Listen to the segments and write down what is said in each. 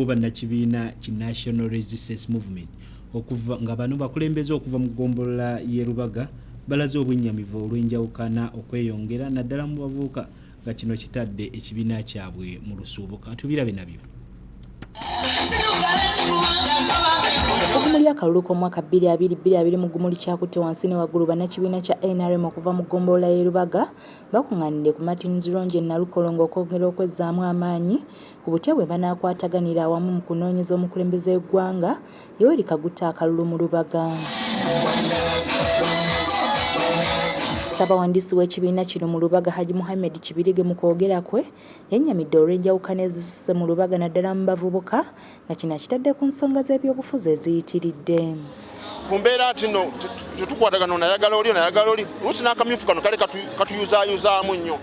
Bannakibiina ki National Resistance Movement okuva nga bano bakulembeze okuva mu ggombolola y'e Lubaga balaze obwennyamivu olw'enjawukana okweyongera naddala mu bavubuka nga kino kitadde ekibiina kyabwe mu lusuubuka. Tubirabe nabyo. Okumuli akalulu k'omwaka 2022 mu Gumuli kyakutte wansi ne waggulu bannakibiina kya NRM okuva mu ggombolola y'e Lubaga bakuŋŋaanidde ku Martins Ronje Nalukolongo okwongera okwezzaamu amaanyi ku butya bwe banaakwataganira awamu mu kunoonyeza omukulembeze w'eggwanga Yoweri Kaguta akalulu mu Lubaga. Ssaabawandiisi w'ekibiina kino mu Lubaga Haji Muhammad Kibirige mu kwogera kwe yennyamidde olw'enjawukana ezisusse mu Lubaga naddala mu bavubuka nga kino akitadde ku nsonga z'ebyobufuzi eziyitiridde. Ku mbeera tino tetukwatagana onayagala oli oluusi n'akamyufu kano kale katuyuzaayuzaamu nnyo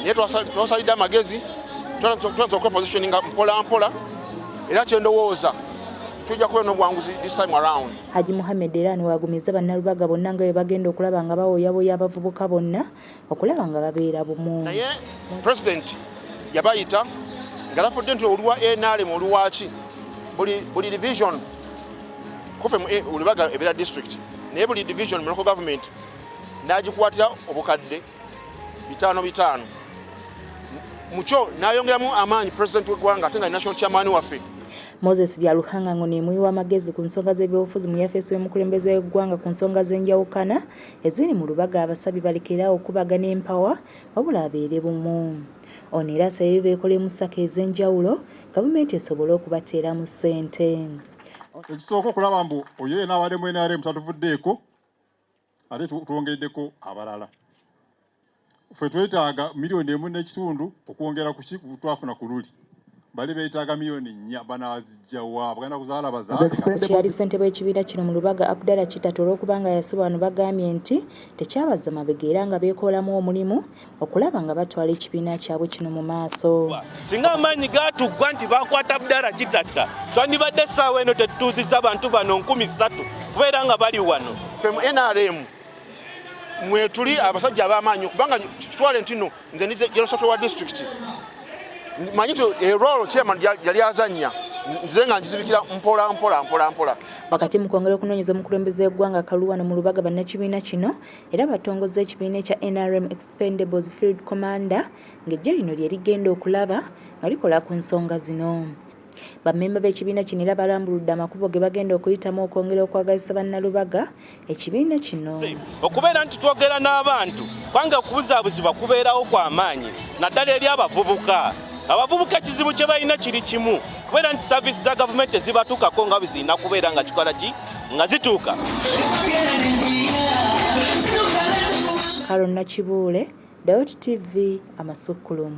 naye twasalidde amagezi tuanza okwepositioninga mpola mpola era kyendowooza tujja kuba n'obwanguzi this time around. Haji Muhammad era niwagumiza bannalubaga bonna nga bwe bagenda okulaba nga bawoyawoya abavubuka bonna okulaba nga babeera bumu. Naye President yabayita nga lafudde nti oluwa NRM oluwaki buli division kufe mu Lubaga ebeera district naye buli division mu local government n'agikwatira obukadde 5 mukyo n'ayongeramu amaanyi President w'eggwanga ate nga national chairman waffe Moses Byaluhanga ngo nemuyi w'amagezi ku nsonga z'ebyobufuzi mu yafeesi w'omukulembeze w'eggwanga ku nsonga z'enjawukana eziri mu Lubaga abasabye balekera okubagana empawa wabula abeere bumu. Ono era asabye beekole mu ssaka ez'enjawulo gavumenti esobole okubateeramu ssente. Ekisooka okulaba mbu oyo n'abalemu NRM tatuvuddeeko ate twongeddeko abalala. Ffe twetaaga miliyoni 1.5 okwongera ku twafuna ku luli. Bali beetaaga miliyoni 4 banaazijjawa bagenda kuzaala bazaala. Kyali ssentebe w'ekibiina kino mu Lubaga Abdallah Kitatu olw'okubanga yasibwa bano bagambye nti tekyabaza mabega era nga beekolamu omulimu okulaba nga batwala ekibiina kyabwe kino mu maaso. Singa amaanyi gaatuggwa nti bakwata Abdallah Kitatu twandibadde essaawa eno tetutuuzizza abantu bano 3,000 kubeera nga bali wano. Ffe mu NRM mwe tuli abasajja ab'amaanyi kubanga kitwale ntino nze ndi General Secretary wa district manyi tu role chairman yali azanya nze nga njizibikira mpola. Wakati mu kwongera okunoonyeza omukulembeze w'eggwanga Kaluwano mu Lubaga bannakibiina kino era batongoza ekibiina ekya NRM Expendables Field Commander ng'eggye lino lye ligenda okulaba nga likola ku nsonga zino. Bammemba b'ekibiina kino era balambuludde amakubo ge bagenda okuyitamu okwongera okwagazisa bannalubaga ekibiina kino. Okubeera nti twogera n'abantu kubanga okubuzaabuzibwa kubeerawo kw'amaanyi naddala eri abavubuka. Abavubuka ekizibu kye balina kiri kimu kubeera nti saavisi za gavumenti ezibatuukako nga bizirina kubeera nga kikola ki nga zituuka. Karo Nakibuule, Dawuti TV, Amasukkulumu.